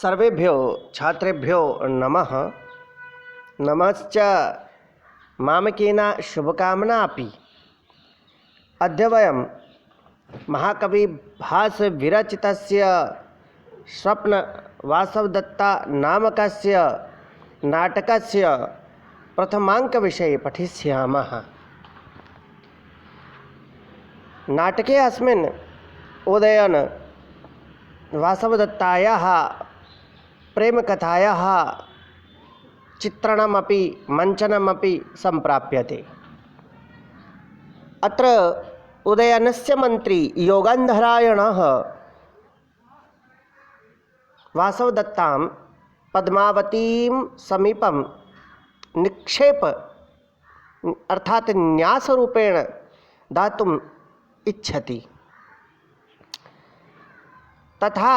सर्वेभ्यो छात्रेभ्यो नमः। नमश्च मामकेन शुभकामना अपि। अद्य वयं महाकवि भासविरचितस्य स्वप्नवासवदत्ता नामकस्य नाटकस्य प्रथमाङ्कविषये पठिष्यामः। नाटके अस्मिन् उदयन वासवदत्तायाः प्रेमकथायाः चित्रणमपि मञ्चनमपि सम्प्राप्यते। अत्र उदयनस्य मन्त्री योगन्धरायणः वासवदत्तां पद्मावतीं समीपं निक्षेप अर्थात् न्यासरूपेण दातुम् इच्छति। तथा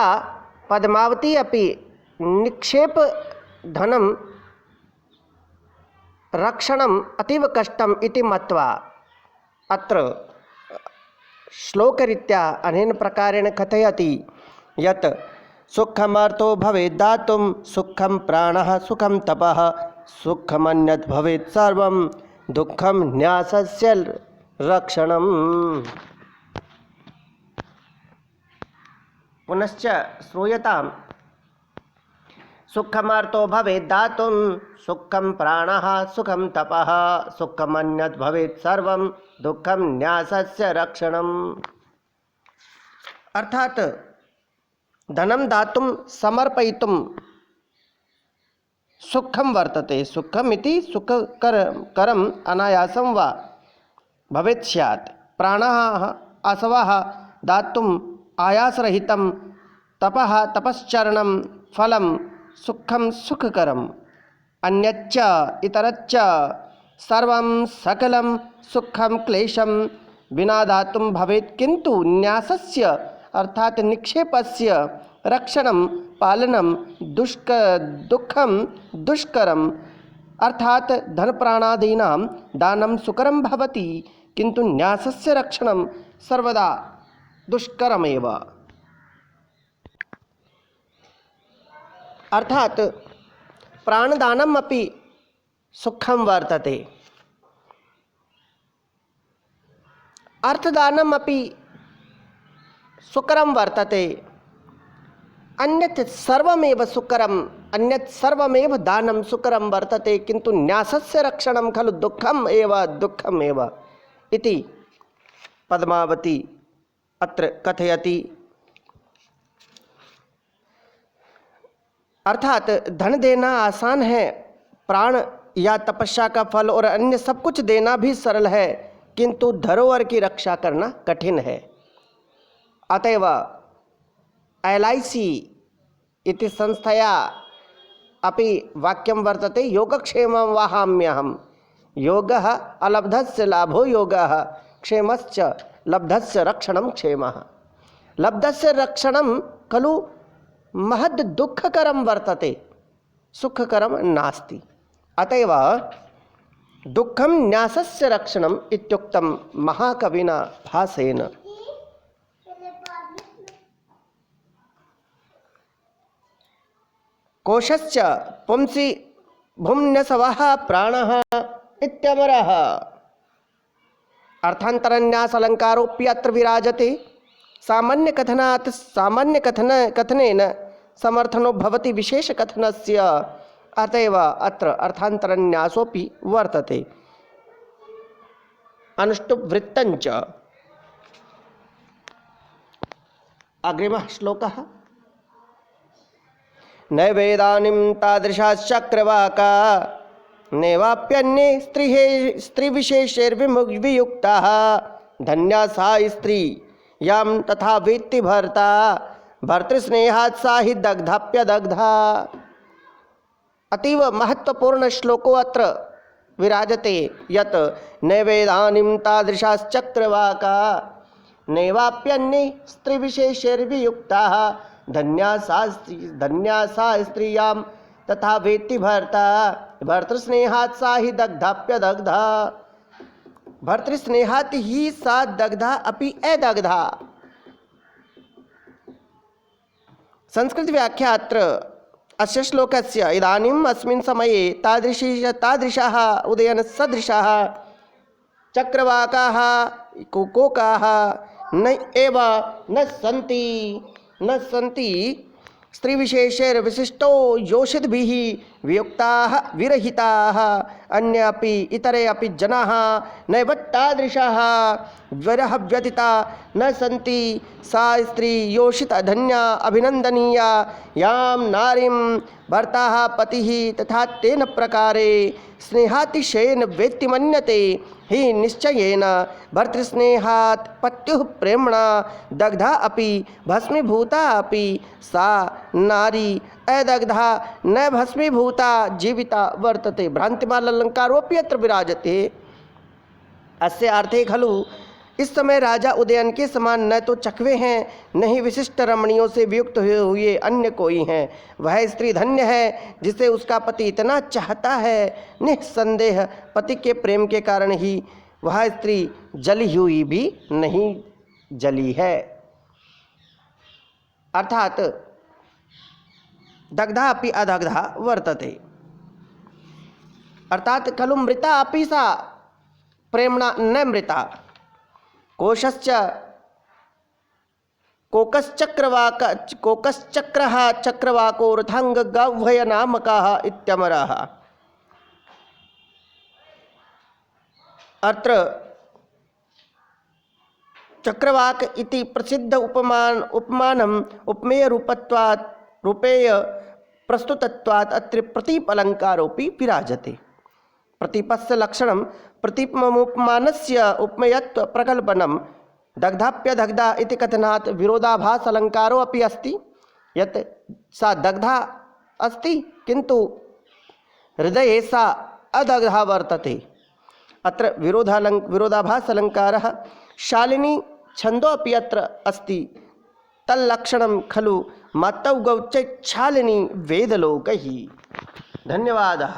पद्मावती अपि निक्षेप धनं रक्षणम् अतीव कष्टम् इति मत्वा अत्र श्लोकरीत्या अनेन प्रकारेण कथयति यत् सुखमर्थो भवेत् दातुं सुखं प्राणः सुखं तपः सुखमन्यत् भवेत् सर्वं दुःखं न्यासस्य रक्षणम्। पुनश्च श्रूयतां सुखमर्थो भवेत् दातुं सुखं प्राणः सुखं तपः सुखमन्यत् भवेत् सर्वं दुःखं न्यासस्य रक्षणम्। अर्थात् धनं दातुं समर्पयितुं सुखं वर्तते। सुखम् इति सुखकरम् अनायासं वा भवेत् स्यात्। प्राणः आसवः दातुं आयासरहितं तपः तपश्चरणं फलं सुखं सुखकरम् अन्यच्च इतरच्च सर्वं सकलं सुखं क्लेशं विना दातुं भवेत् किन्तु न्यासस्य अर्थात् निक्षेपस्य रक्षणं पालनं दुःखं दुष्करम् अर्थात् धनप्राणादीनां दानं सुकरं भवति किन्तु न्यासस्य रक्षणं सर्वदा दुष्करमेव। अर्थात् प्राणदानम् अपि सुखं वर्तते, अर्थदानम् अपि सुकरं वर्तते, अन्यत् सर्वमेव सुकरम् अन्यत् सर्वमेव दानं सुकरं वर्तते किन्तु न्यासस्य रक्षणं खलु दुःखम् एव इति पद्मावती अत्र कथयति। अर्थात धन देना आसान है, प्राण या तपस्या का फल और अन्य सब कुछ देना भी सरल है, किंतु धरोहर की रक्षा करना कठिन है। अतएव LIC इति संस्थया अपि वाक्यं वर्तते योगक्षेमं वहाम्यहम्। योगः अलब्धस्य लाभो योगः क्षेमश्च लब्धस्य रक्षणं क्षेमः। लब्धस्य रक्षणं खलु महद् दुःखकरं वर्तते, सुखकरं नास्ति। अतएव दुःखं न्यासस्य रक्षणम् इत्युक्तं महाकविना भासेन। कोशश्च पुंसि भुम्न्यसवः प्राणः इत्यमरः। अर्थान्तरन्यास अलङ्कारोऽपि अत्र विराजते। सामान्यकथनेन समर्थनो भवति विशेषकथनस्य। अतएव अत्र अर्थान्तरन्यासोऽपि वर्तते। अनुष्टुप् वृत्तञ्च। अग्रिमः श्लोकः। नैवेदानीं तादृशाश्चक्रवाका नैवाप्यन्ये स्त्रीविशेषैर्वियुक्ताः धन्या सा स्त्री यां तथा वेत्ति भर्ता भर्तृस्नेहात् सा हि दग्धाप्यदग्धा। अतीव महत्वपूर्ण श्लोको अत्र विराजते यत् नैवेदानीं तादृशाश्चक्रवाका नैवाप्यन्ये स्त्रीविशेषैर्वियुक्ताः धन्या सा स्त्री यां तथा वेत्ति भर्ता भर्तृस्नेहात् सा ही दग्धाप्यदग्धा। भर्तृस्नेहात् ही सा दग्धा अपि अदग्धा। संस्कृत व्याख्या अत्र अस्य श्लोकस्य इदानीम् अस्मिन् समये तादृशः उदयनसदृशाः चक्रवाकाः कोकाः न सन्ति स्त्रीविशेषैर्विशिष्टो योषिद्भिः वियुक्ताः विरहिताः अन्ये अपि इतरे अपि जनाः नैव तादृशाः द्वरः व्यतीता न सन्ति। सा स्त्री योषिता धन्या अभिनन्दनीया यां नारीं भर्ता पतिः तथा तेन प्रकारे स्नेहातिशयेन वेत्ति मन्यते हि निश्चयेन भर्तृस्नेहात् पत्युः प्रेम्णा दग्धा अपि भस्मीभूता अपि सा नारी अदग्धा न भस्मीभूता जीविता वर्तते। भ्रांतिमाल अलंकारोऽपि अत्र विराजते। अस्य अर्थे खलु इस समय राजा उदयन के समान न तो चकवे हैं न ही विशिष्ट रमणियों से वियुक्त हुए अन्य कोई हैं। वह स्त्री धन्य है जिसे उसका पति इतना चाहता है। निस्संदेह पति के प्रेम के कारण ही वह स्त्री जली हुई भी नहीं जली है। अर्थात दग्धा अपि अदग्धा वर्तते। अर्थात खलु मृता अपि सा प्रेम्णा न मृता। कोकश्चक्रः चक्रवाको रथांगगह्वय नामकः इत्यमरः। अत्र चक्रवाक इति प्रसिद्ध उपमानम् उपमेय रूपेय प्रस्तुतत्वात् अत्र प्रतीप अलंकारोऽपि विराजते। प्रतीपस्य लक्षणं प्रतीपमुपमानस्य उपमेयत्व प्रकल्पनं दग्धाप्यदग्धा इति कथनात् विरोधाभास अलंकारो अपि अस्ति यत् सा दग्धा अस्ति किंतु हृदये सा अदग्धा वर्तते। अत्र विरोधाभास अलंकारः शालिनी छन्दो अपि अत्र अस्ति। तल्लक्षणं खलु मातौ गौचैच्छालिनी वेदलोकैः। धन्यवादः।